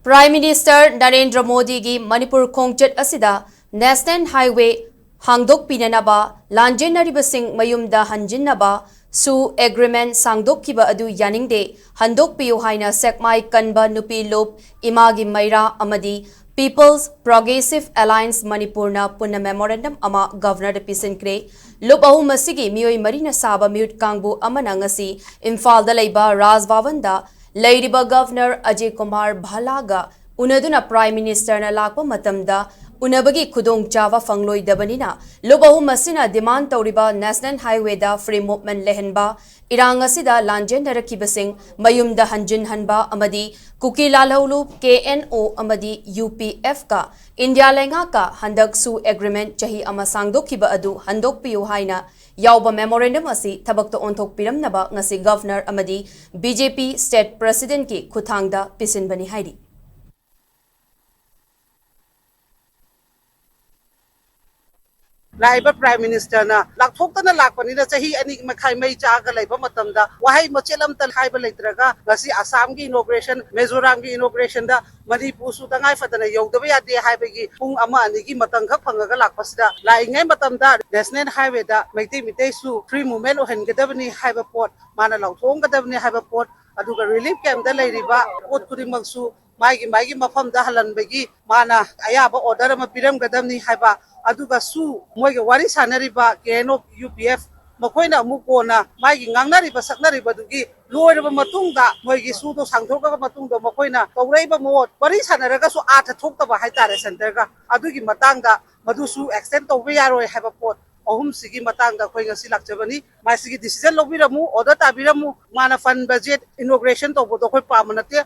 Prime Minister Narendra Modi gi Manipur khongchat asida National Highway hangdok pinanaba lanjenaribasing mayumda hanjinnaba su agreement sangdokkiba adu yaningde handok piyo haina sekmai kanba nupi lop imagi maira amadi People's Progressive Alliance Manipurna punna memorandum ama Governor Pisinkre lop ahu masigi miyoi marina saba mute kangbu amana ngasi Imphal da leiba Rajbhavan Lairiba Governor Ajay Kumar Bhalaga unaduna Prime Minister na lakpa matamda unabagi khudong chava fangloi dabanina lobahu masina demand tauriba National Highway da free movement lehenba irang asida lanjen darakibasing mayumda hanjin hanba amadi kuki lalhaulu KNO amadi UPF ka India lenga ka handak su agreement chahi ama sangdokkiba adu handok piyo haina Yauba memorandum asi thabakta onthok piramnaba ngasi governor amadi BJP state president ki khuthangda pisinbani hairi Laiba Prime Minister na lakthokta lakpani na chahi ani makhai mai chaga laiba matamda wahai machelam tal haiba leitraga ngasi Assam gi inauguration Mizoram gi inauguration da Manipur su tangai fatana yogdaba yade haibagi pung ama ani gi matang khak phangaga lakpasida laingai matamda National Highway da maitei mitei su free movement ohengadabani haiba pot mana lauthonggadabani haiba pot aduga relief camp da leiriba pot kudimak su maigi mafam da halanbagi mana ayaba order ma piramgadabni haiba aduga su moiga wari sanariba KNO UPF makoina amukona maigi ngangnariba saknariba dugi loiraba matungda moigi su do sangthoka matungda makoina tawreiba mo wari sanaraga su atha thoktaba haitare center ga adugi matangda madu su extend tawbe yaroi haiba pot ahum sigi matangda khoi ngasi lakjabani mai sigi decision lobiramu order tabiramu mana fund budget inauguration tawbo do khoi pamanate